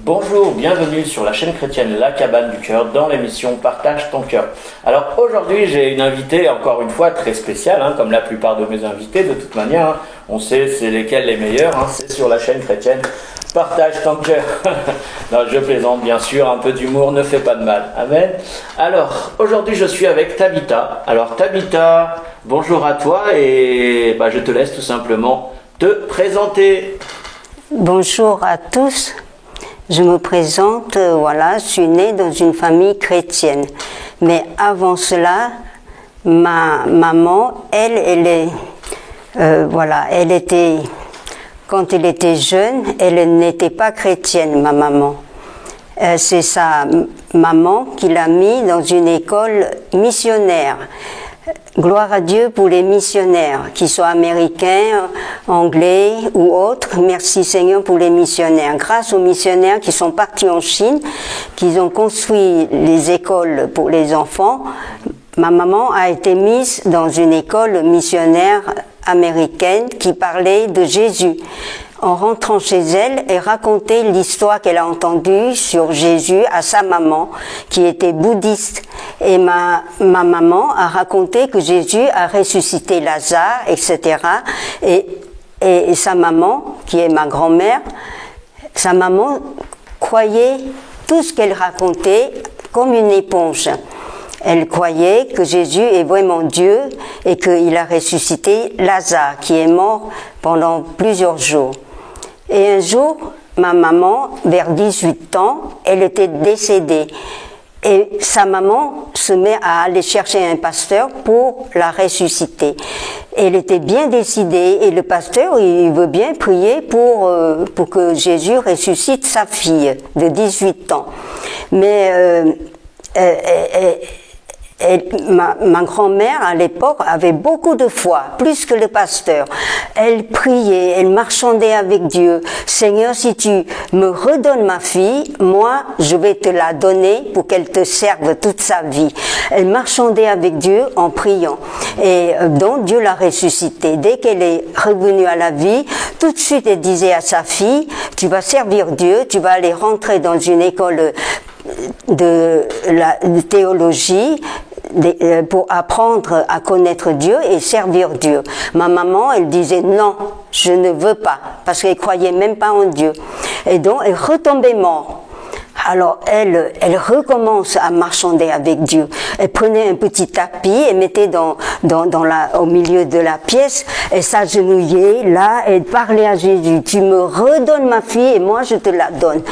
Bonjour, bienvenue sur la chaîne chrétienne La Cabane du Cœur dans l'émission Partage ton cœur. Alors aujourd'hui j'ai une invitée encore une fois très spéciale, comme la plupart de mes invités de toute manière. On sait c'est lesquels les meilleurs, c'est sur la chaîne chrétienne Partage ton cœur. Non, je plaisante bien sûr, un peu d'humour ne fait pas de mal. Amen. Alors aujourd'hui je suis avec Tabitha. Alors Tabitha, bonjour à toi et je te laisse tout simplement te présenter. Bonjour à tous. Je me présente, je suis née dans une famille chrétienne. Mais avant cela, ma maman, quand elle était jeune, elle n'était pas chrétienne, ma maman. C'est sa maman qui l'a mis dans une école missionnaire. Gloire à Dieu pour les missionnaires, qu'ils soient américains, anglais ou autres. Merci Seigneur pour les missionnaires. Grâce aux missionnaires qui sont partis en Chine, qui ont construit les écoles pour les enfants, ma maman a été mise dans une école missionnaire américaine qui parlait de Jésus. En rentrant chez elle, elle racontait l'histoire qu'elle a entendue sur Jésus à sa maman, qui était bouddhiste. Et ma maman a raconté que Jésus a ressuscité Lazare, etc. Et sa maman, qui est ma grand-mère, sa maman croyait tout ce qu'elle racontait comme une éponge. Elle croyait que Jésus est vraiment Dieu et qu'il a ressuscité Lazare, qui est mort pendant plusieurs jours. Et un jour, ma maman, vers 18 ans, elle était décédée. Et sa maman se met à aller chercher un pasteur pour la ressusciter. Elle était bien décidée et le pasteur, il veut bien prier pour que Jésus ressuscite sa fille de 18 ans. Mais ma grand-mère, à l'époque, avait beaucoup de foi, plus que le pasteur. Elle priait, elle marchandait avec Dieu. Seigneur, si tu me redonnes ma fille, moi, je vais te la donner pour qu'elle te serve toute sa vie. Elle marchandait avec Dieu en priant. Et donc, Dieu l'a ressuscitée. Dès qu'elle est revenue à la vie, tout de suite, elle disait à sa fille, tu vas servir Dieu, tu vas aller rentrer dans une école de théologie pour apprendre à connaître Dieu et servir Dieu. Ma maman, elle disait non, je ne veux pas, parce qu'elle croyait même pas en Dieu. Et donc, elle retombait morte. Alors, elle recommence à marchander avec Dieu. Elle prenait un petit tapis et mettait au milieu de la pièce, et s'agenouillait là, et parlait à Jésus. Tu me redonnes ma fille et moi je te la donne.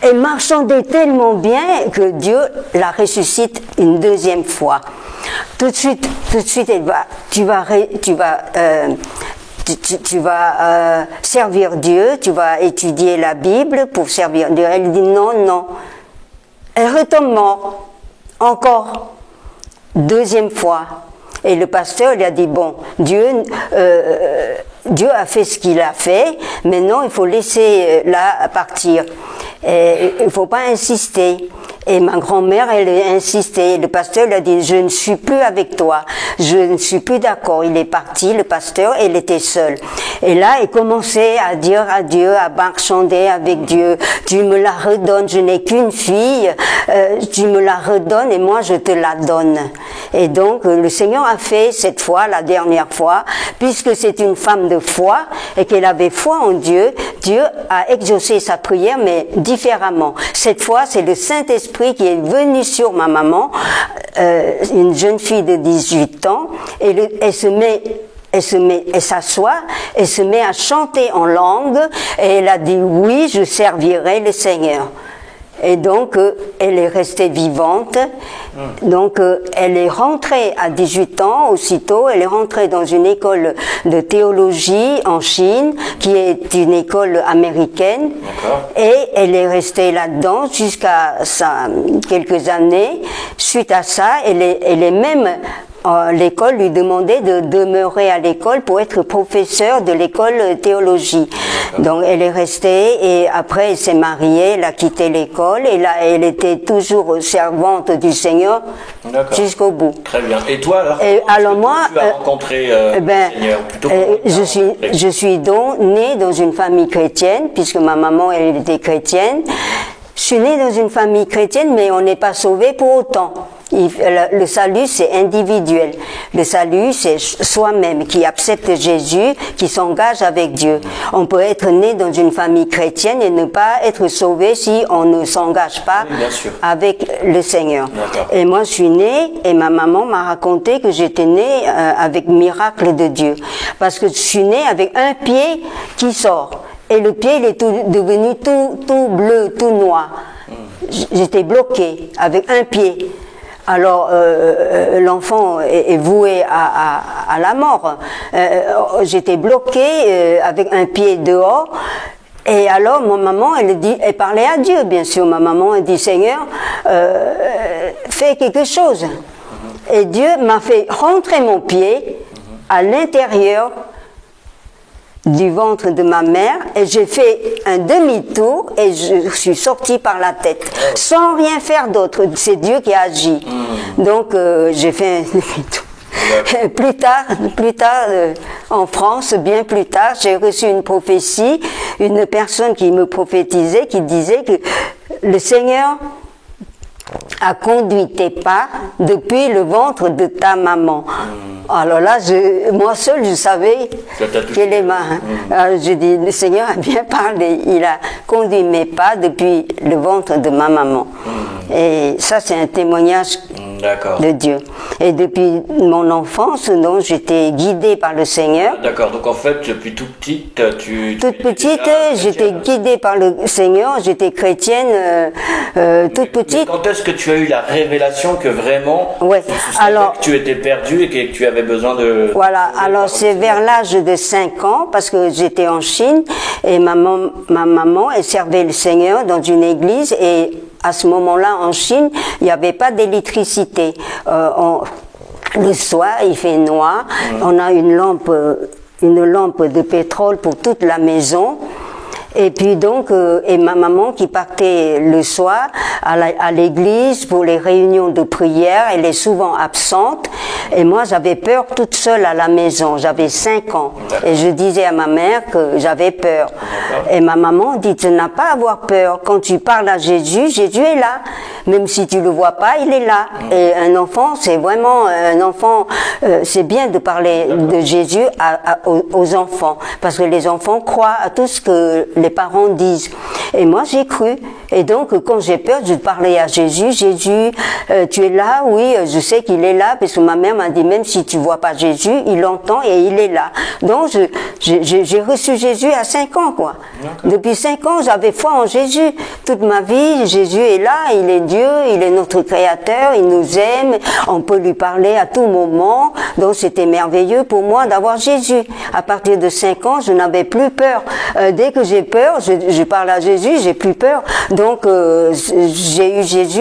Elle marchandait tellement bien que Dieu la ressuscite une deuxième fois. Tout de suite, tu vas servir Dieu, tu vas étudier la Bible pour servir Dieu. Elle dit non. Elle retombe morte. Encore. Deuxième fois. Et le pasteur lui a dit, bon, Dieu a fait ce qu'il a fait, maintenant il faut laisser là partir. Et il ne faut pas insister. Et ma grand-mère, elle a insisté. Le pasteur lui a dit, je ne suis plus avec toi. Je ne suis plus d'accord. Il est parti, le pasteur, elle était seule. Et là, elle commençait à dire à Dieu, à marchander avec Dieu. Tu me la redonnes, je n'ai qu'une fille. Tu me la redonnes et moi je te la donne. Et donc, le Seigneur a fait cette fois, la dernière fois, puisque c'est une femme de foi et qu'elle avait foi en Dieu, Dieu a exaucé sa prière, mais différemment. Cette fois, c'est le Saint-Esprit qui est venu sur ma maman, une jeune fille de 18 ans, et elle s'assoit, elle se met à chanter en langue, et elle a dit oui, je servirai le Seigneur. Et donc, elle est restée vivante. Donc, elle est rentrée à 18 ans, aussitôt, elle est rentrée dans une école de théologie en Chine, qui est une école américaine. Et elle est restée là-dedans jusqu'à quelques années. Suite à ça, elle est même l'école lui demandait de demeurer à l'école pour être professeur de l'école théologie. Donc elle est restée et après elle s'est mariée, elle a quitté l'école et là elle était toujours servante du Seigneur jusqu'au bout. Très bien. Et toi alors moi, tu as rencontré le Seigneur plutôt je suis donc née dans une famille chrétienne puisque ma maman elle était chrétienne. Je suis née dans une famille chrétienne mais on n'est pas sauvé pour autant. Le salut, c'est individuel. Le salut, c'est soi-même qui accepte Jésus, qui s'engage avec Dieu. On peut être né dans une famille chrétienne et ne pas être sauvé si on ne s'engage pas avec le Seigneur. Et moi, je suis née et ma maman m'a raconté que j'étais née avec miracle de Dieu. Parce que je suis née avec un pied qui sort. Et le pied, il est devenu tout bleu, tout noir. J'étais bloquée avec un pied. Alors l'enfant est voué à la mort. J'étais bloquée avec un pied dehors. Et alors ma maman, elle parlait à Dieu, bien sûr. Ma maman, elle dit Seigneur, fais quelque chose. Et Dieu m'a fait rentrer mon pied à l'intérieur du ventre de ma mère et j'ai fait un demi-tour et je suis sortie par la tête sans rien faire d'autre. C'est Dieu qui a agi. Donc j'ai fait un demi-tour. Plus tard en France, bien plus tard, j'ai reçu une prophétie, une personne qui me prophétisait, qui disait que le Seigneur a conduit tes pas depuis le ventre de ta maman. Alors là, moi seule, je savais qu'elle est ma. Alors je dis, le Seigneur a bien parlé. Il a conduit mes pas depuis le ventre de ma maman. Et ça, c'est un témoignage de Dieu. Et depuis mon enfance, donc, j'étais guidée par le Seigneur. D'accord. Donc en fait, depuis toute petite, toute petite, j'étais guidée par le Seigneur. J'étais chrétienne toute petite. Mais quand est-ce que tu as eu la révélation que vraiment que tu étais perdue et que tu avais besoin de... Voilà, alors c'est vers l'âge de 5 ans, parce que j'étais en Chine, et ma maman, elle servait le Seigneur dans une église, et à ce moment-là, en Chine, il n'y avait pas d'électricité. Le soir, il fait noir, on a une lampe de pétrole pour toute la maison. Et puis donc, et ma maman qui partait le soir à l'église pour les réunions de prière, elle est souvent absente. Et moi, j'avais peur toute seule à la maison. J'avais 5 ans. Et je disais à ma mère que j'avais peur. Et ma maman dit, tu n'as pas à avoir peur. Quand tu parles à Jésus, Jésus est là. Même si tu le vois pas, il est là. Et un enfant, c'est vraiment un enfant, c'est bien de parler de Jésus aux enfants. Parce que les enfants croient à tout ce que les parents disent. Et moi, j'ai cru. Et donc, quand j'ai peur, je parlais à Jésus. Jésus, tu es là? Oui, je sais qu'il est là, parce que ma mère m'a dit, même si tu vois pas Jésus, il entend et il est là. Donc, j'ai reçu Jésus à 5 ans, quoi. Depuis 5 ans, j'avais foi en Jésus. Toute ma vie, Jésus est là, il est Dieu, il est notre Créateur, il nous aime, on peut lui parler à tout moment. Donc, c'était merveilleux pour moi d'avoir Jésus. À partir de 5 ans, je n'avais plus peur. Dès que j'ai peur, je parle à Jésus, j'ai plus peur. Donc, j'ai eu Jésus,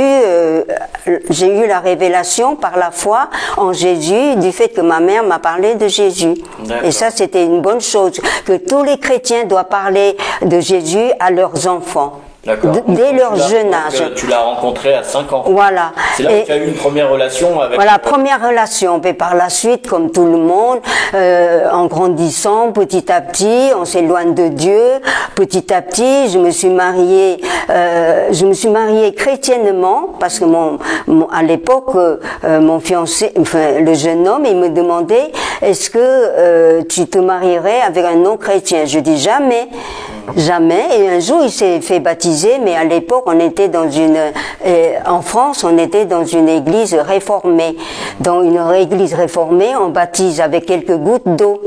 j'ai eu la révélation par la foi en Jésus, du fait que ma mère m'a parlé de Jésus. Et ça, c'était une bonne chose, que tous les chrétiens doivent parler de Jésus à leurs enfants. Dès leur jeune âge. Tu l'as rencontré à 5 ans. Voilà. C'est là que tu as eu une première relation avec... Voilà, première relation. Mais par la suite, comme tout le monde, en grandissant, petit à petit, on s'éloigne de Dieu. Petit à petit, je me suis mariée chrétiennement, parce que à l'époque, mon fiancé, enfin, le jeune homme, il me demandait, est-ce que tu te marierais avec un non-chrétien? Je dis jamais. Jamais. Et un jour, il s'est fait baptiser, mais à l'époque, on était en France, on était dans une église réformée. Dans une église réformée, on baptise avec quelques gouttes d'eau.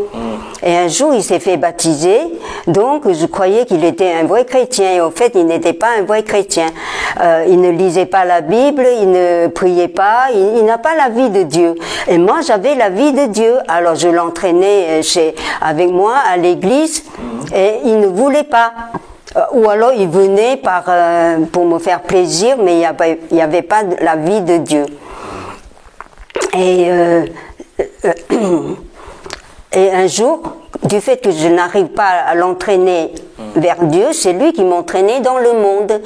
Et un jour, il s'est fait baptiser, donc je croyais qu'il était un vrai chrétien. Et au fait, il n'était pas un vrai chrétien. Il ne lisait pas la Bible, il ne priait pas, il n'a pas la vie de Dieu. Et moi, j'avais la vie de Dieu. Alors, je l'entraînais avec moi à l'église, et il ne voulait pas. Ou alors il venait pour me faire plaisir, mais il n'y avait pas la vie de Dieu. Et, et un jour, du fait que je n'arrive pas à l'entraîner vers Dieu, c'est lui qui m'entraînait dans le monde.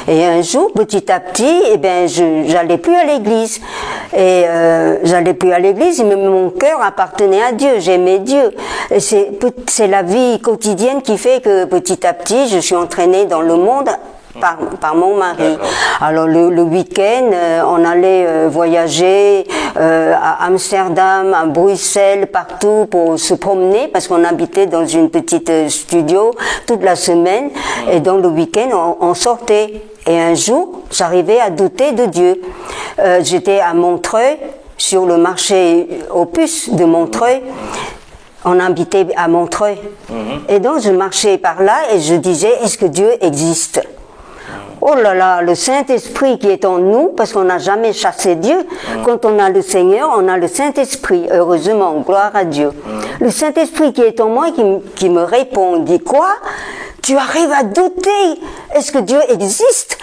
Et un jour, petit à petit, eh ben, j'allais plus à l'église. Et j'allais plus à l'église, mais mon cœur appartenait à Dieu, j'aimais Dieu. Et c'est la vie quotidienne qui fait que petit à petit, je suis entraînée dans le monde par mon mari. Alors le week-end, on allait voyager à Amsterdam, à Bruxelles, partout pour se promener parce qu'on habitait dans une petite studio toute la semaine et dans le week-end on sortait. Et un jour, j'arrivais à douter de Dieu. J'étais à Montreuil, sur le marché aux puces de Montreuil. On habitait à Montreuil. Et donc je marchais par là et je disais, est-ce que Dieu existe ? Oh là là, le Saint-Esprit qui est en nous, parce qu'on n'a jamais chassé Dieu. Quand on a le Seigneur, on a le Saint-Esprit. Heureusement, gloire à Dieu. Le Saint-Esprit qui est en moi, qui me répond, dit quoi ? Tu arrives à douter ? Est-ce que Dieu existe ?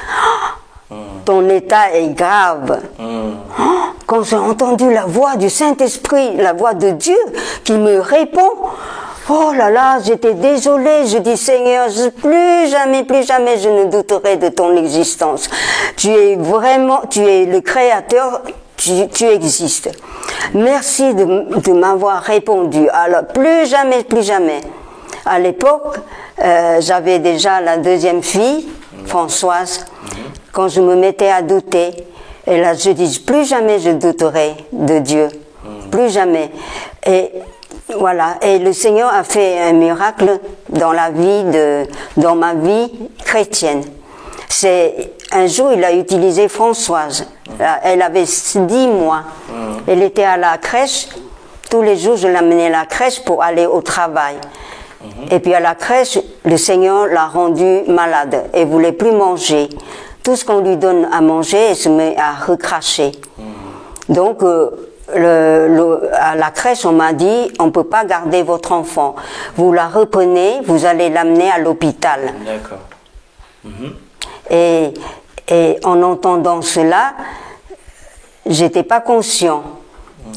Ton état est grave. Quand j'ai entendu la voix du Saint-Esprit, la voix de Dieu qui me répond, oh là là, j'étais désolée, je dis Seigneur, plus jamais je ne douterai de ton existence. Tu es le Créateur, tu existes. Merci de m'avoir répondu. Alors, plus jamais. À l'époque, j'avais déjà la deuxième fille, Françoise, quand je me mettais à douter. Et là, je dis, plus jamais je douterai de Dieu. Plus jamais. Et voilà. Et le Seigneur a fait un miracle dans ma vie chrétienne. Un jour, il a utilisé Françoise. Elle avait 10 mois. Elle était à la crèche. Tous les jours, je l'amenais à la crèche pour aller au travail. Et puis à la crèche, le Seigneur l'a rendue malade. Elle voulait plus manger. Tout ce qu'on lui donne à manger, elle se met à recracher. Donc, à la crèche, on m'a dit, on ne peut pas garder votre enfant. Vous la reprenez, vous allez l'amener à l'hôpital. D'accord. Et en entendant cela, j'étais pas conscient.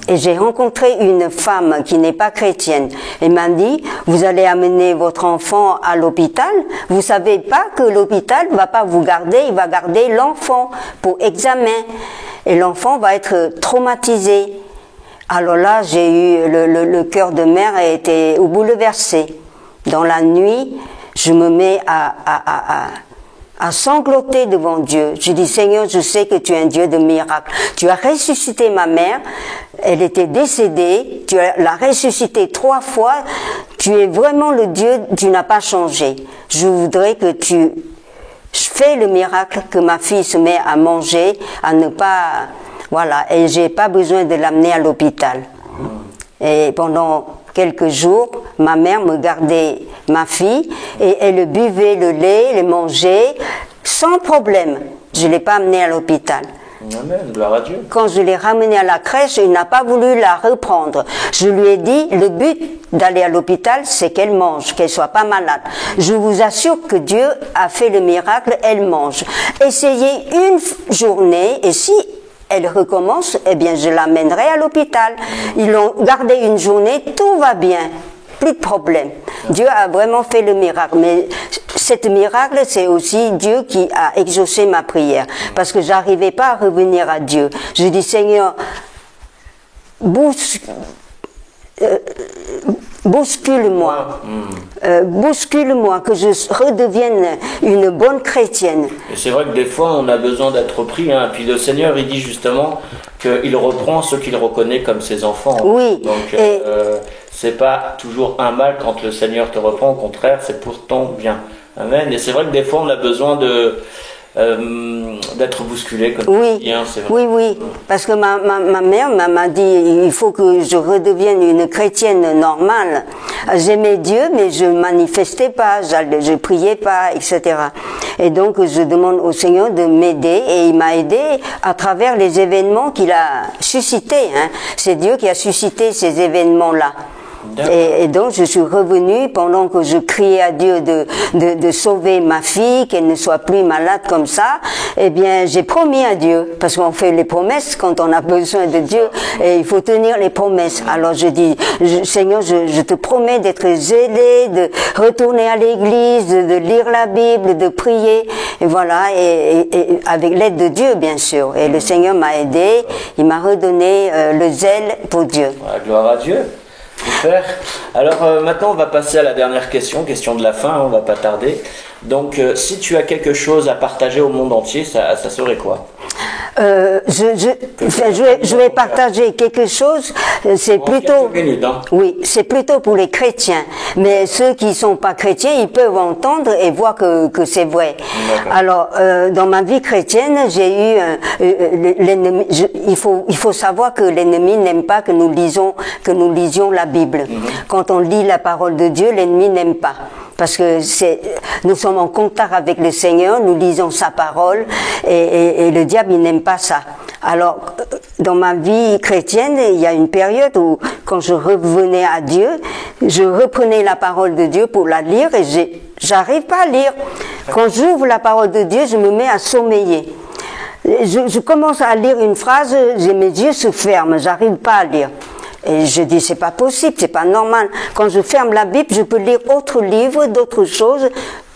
Et j'ai rencontré une femme qui n'est pas chrétienne. Elle m'a dit, vous allez amener votre enfant à l'hôpital. Vous savez pas que l'hôpital va pas vous garder, il va garder l'enfant pour examen. Et l'enfant va être traumatisé. Alors là, j'ai eu le cœur de mère a été bouleversé. Dans la nuit, je me mets à sangloter devant Dieu. Je dis, Seigneur, je sais que tu es un Dieu de miracles. Tu as ressuscité ma mère. Elle était décédée. Tu l'as ressuscitée 3 fois. Tu es vraiment le Dieu, tu n'as pas changé. Je voudrais que tu fais le miracle, que ma fille se met à manger, à ne pas... Voilà. Et j'ai pas besoin de l'amener à l'hôpital. Et pendant quelques jours, ma mère me gardait ma fille et elle buvait le lait, elle mangeait sans problème. Je ne l'ai pas amenée à l'hôpital. Amen, gloire à Dieu. Quand je l'ai ramenée à la crèche, il n'a pas voulu la reprendre. Je lui ai dit, le but d'aller à l'hôpital, c'est qu'elle mange, qu'elle soit pas malade. Je vous assure que Dieu a fait le miracle, elle mange. Essayez une journée et si elle recommence, eh bien je l'amènerai à l'hôpital. Ils l'ont gardé une journée, tout va bien, plus de problème. Dieu a vraiment fait le miracle, mais cet miracle, c'est aussi Dieu qui a exaucé ma prière, parce que j'arrivais pas à revenir à Dieu. Je dis, Seigneur, bouscule-moi, bouscule-moi, que je redevienne une bonne chrétienne. Et c'est vrai que des fois, on a besoin d'être repris. Puis le Seigneur, il dit justement qu'il reprend ceux qu'il reconnaît comme ses enfants. Oui. Donc, c'est pas toujours un mal quand le Seigneur te reprend. Au contraire, c'est pour ton bien. Amen. Et c'est vrai que des fois, on a besoin d'être bousculé comme oui. Dit, c'est vrai. Oui, parce que ma mère m'a dit il faut que je redevienne une chrétienne normale. J'aimais Dieu, mais je manifestais pas, je priais pas, etc. Et donc je demande au Seigneur de m'aider, et il m'a aidé à travers les événements qu'il a suscités. C'est Dieu qui a suscité ces événements-là. Et donc je suis revenue pendant que je criais à Dieu de sauver ma fille, qu'elle ne soit plus malade comme ça. Eh bien, j'ai promis à Dieu, parce qu'on fait les promesses quand on a besoin de Dieu, et il faut tenir les promesses. Alors je dis, Seigneur, je te promets d'être zélé, de retourner à l'église, de lire la Bible, de prier, et voilà, et avec l'aide de Dieu, bien sûr. Et le Seigneur m'a aidé, il m'a redonné le zèle pour Dieu. Gloire à Dieu. Super. Alors maintenant on va passer à la dernière question de la fin, on va pas tarder. Donc si tu as quelque chose à partager au monde entier, ça serait quoi? Je vais partager quelque chose. C'est plutôt, oui, c'est plutôt pour les chrétiens. Mais ceux qui sont pas chrétiens, ils peuvent entendre et voir que c'est vrai. Alors, dans ma vie chrétienne, j'ai eu l'ennemi. Il faut savoir que l'ennemi n'aime pas que nous lisions la Bible. Quand on lit la parole de Dieu, l'ennemi n'aime pas. Parce que nous sommes en contact avec le Seigneur, nous lisons sa parole, et le diable, il n'aime pas ça. Alors, dans ma vie chrétienne, il y a une période où, quand je revenais à Dieu, je reprenais la parole de Dieu pour la lire, et j'arrive pas à lire. Quand j'ouvre la parole de Dieu, je me mets à sommeiller. Je commence à lire une phrase, mes yeux se ferment, j'arrive pas à lire. Et je dis, c'est pas possible, c'est pas normal. Quand je ferme la Bible, je peux lire autres livres, d'autres choses,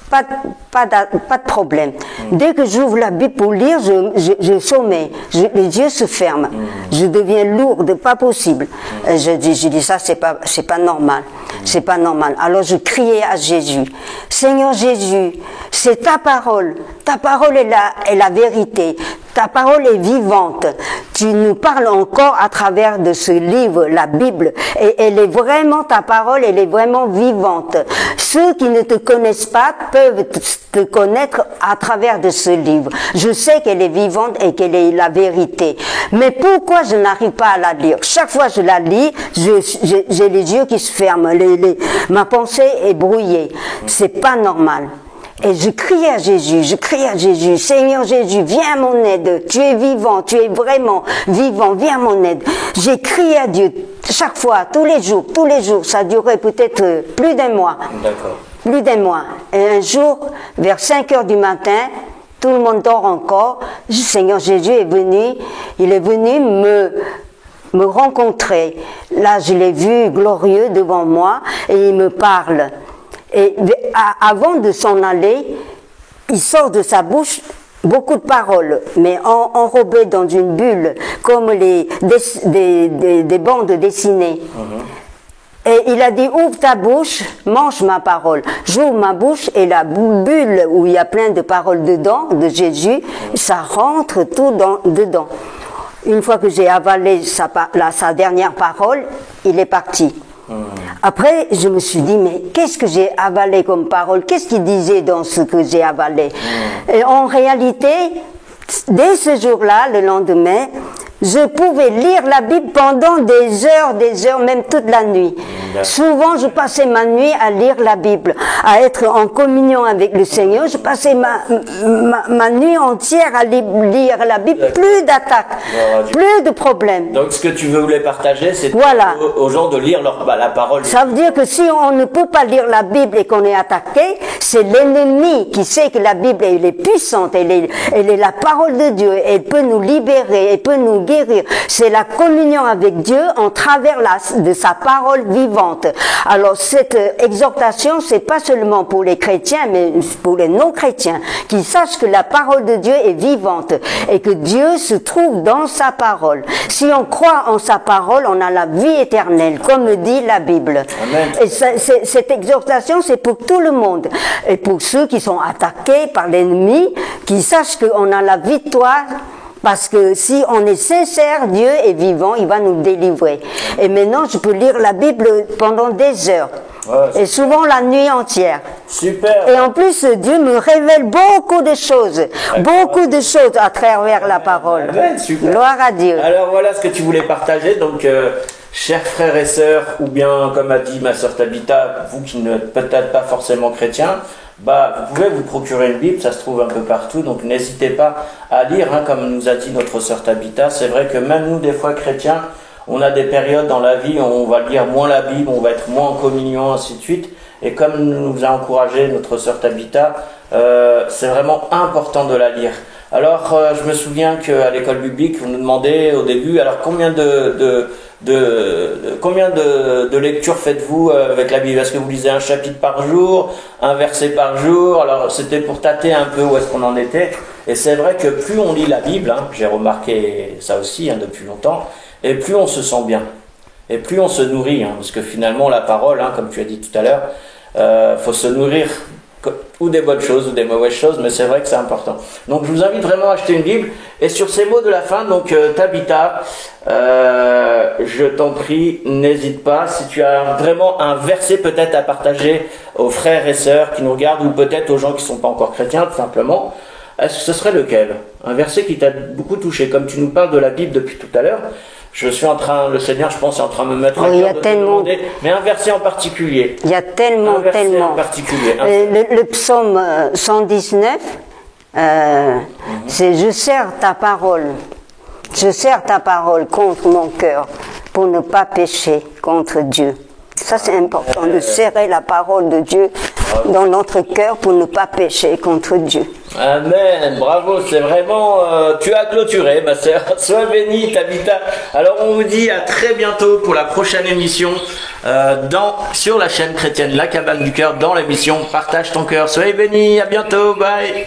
pas de problème. Dès que j'ouvre la Bible pour lire, je sommeille, les yeux se ferment. Je deviens lourde, pas possible. Et je dis ça, c'est pas normal. C'est pas normal. Alors je criais à Jésus, Seigneur Jésus, c'est ta parole est la vérité. Ta parole est vivante. Tu nous parles encore à travers de ce livre, la Bible. Et elle est vraiment, ta parole, elle est vraiment vivante. Ceux qui ne te connaissent pas peuvent te connaître à travers de ce livre. Je sais qu'elle est vivante et qu'elle est la vérité. Mais pourquoi je n'arrive pas à la lire? Chaque fois que je la lis, j'ai les yeux qui se ferment. Ma pensée est brouillée. C'est pas normal. Et je criais à Jésus, Seigneur Jésus, viens à mon aide, tu es vivant, tu es vraiment vivant, viens à mon aide. J'ai crié à Dieu chaque fois, tous les jours, ça durait peut-être plus d'un mois. D'accord. Plus d'un mois. Et un jour, vers 5 heures du matin, tout le monde dort encore, Seigneur Jésus est venu, il est venu me rencontrer. Là, je l'ai vu glorieux devant moi et il me parle. Et avant de s'en aller, il sort de sa bouche beaucoup de paroles, mais enrobées dans une bulle, comme des bandes dessinées. Et il a dit, ouvre ta bouche, mange ma parole. J'ouvre ma bouche et la bulle où il y a plein de paroles dedans, de Jésus, ça rentre tout dedans. Une fois que j'ai avalé sa dernière parole, il est parti. Après, je me suis dit, mais qu'est-ce que j'ai avalé comme parole? Qu'est-ce qu'il disait dans ce que j'ai avalé? Et en réalité, dès ce jour-là, le lendemain, je pouvais lire la Bible pendant des heures, même toute la nuit. Souvent, je passais ma nuit à lire la Bible, à être en communion avec le Seigneur. Je passais ma nuit entière à lire la Bible. Plus d'attaques, plus de problèmes. Donc, ce que tu voulais partager, c'est voilà. aux gens de lire la parole. Ça veut dire que si on ne peut pas lire la Bible et qu'on est attaqué, c'est l'ennemi qui sait que la Bible, elle est puissante, elle est la parole de Dieu, elle peut nous libérer, elle peut nous guérir. C'est la communion avec Dieu en travers de sa parole vivante. Alors cette exhortation, c'est pas seulement pour les chrétiens, mais pour les non-chrétiens, qui sachent que la parole de Dieu est vivante et que Dieu se trouve dans sa parole. Si on croit en sa parole, on a la vie éternelle, comme dit la Bible. Amen. Et cette exhortation, c'est pour tout le monde. Et pour ceux qui sont attaqués par l'ennemi, qui sachent qu'on a la victoire. Parce que si on est sincère, Dieu est vivant, il va nous délivrer. Et maintenant, je peux lire la Bible pendant des heures. Ouais, et souvent la nuit entière. Super. Et en plus, Dieu me révèle beaucoup de choses. Beaucoup de choses à travers la parole. Amen, super. Gloire à Dieu. Alors voilà ce que tu voulais partager. Donc, chers frères et sœurs, ou bien, comme a dit ma sœur Tabitha, vous qui n'êtes peut-être pas forcément chrétiens, vous pouvez vous procurer une Bible, ça se trouve un peu partout, donc n'hésitez pas à lire, comme nous a dit notre sœur Tabitha. C'est vrai que même nous, des fois chrétiens, On a des périodes dans la vie où on va lire moins la Bible, on va être moins en communion, ainsi de suite. Et comme nous a encouragé notre sœur Tabitha, c'est vraiment important de la lire. Alors, je me souviens qu'à l'école biblique, vous nous demandez au début, alors combien de lectures faites-vous avec la Bible? Est-ce que vous lisez un chapitre par jour, un verset par jour? Alors, c'était pour tâter un peu où est-ce qu'on en était. Et c'est vrai que plus on lit la Bible, hein, j'ai remarqué ça aussi depuis longtemps, et plus on se sent bien. Et plus on se nourrit, parce que finalement, la parole, comme tu as dit tout à l'heure, faut se nourrir ou des bonnes choses ou des mauvaises choses, mais c'est vrai que c'est important. Donc je vous invite vraiment à acheter une Bible. Et sur ces mots de la fin, donc Tabitha, je t'en prie, n'hésite pas, si tu as vraiment un verset peut-être à partager aux frères et sœurs qui nous regardent, ou peut-être aux gens qui ne sont pas encore chrétiens, tout simplement, est-ce que ce serait lequel? Un verset qui t'a beaucoup touché, comme tu nous parles de la Bible depuis tout à l'heure. Je suis en train, le Seigneur, je pense, est en train de me mettre à cœur de te demander, mais un verset en particulier. Il y a tellement, un verset tellement. En particulier. Le psaume 119, c'est « Je serre ta parole, je serre ta parole contre mon cœur pour ne pas pécher contre Dieu ». Ça, c'est important, de serrer la parole de Dieu dans notre cœur pour ne pas pécher contre Dieu. Amen, bravo, c'est vraiment... tu as clôturé, ma sœur. Sois bénie, Tabitha. Alors, on vous dit à très bientôt pour la prochaine émission sur la chaîne chrétienne La Cabane du Cœur, dans l'émission Partage ton cœur. Soyez bénis, à bientôt, bye.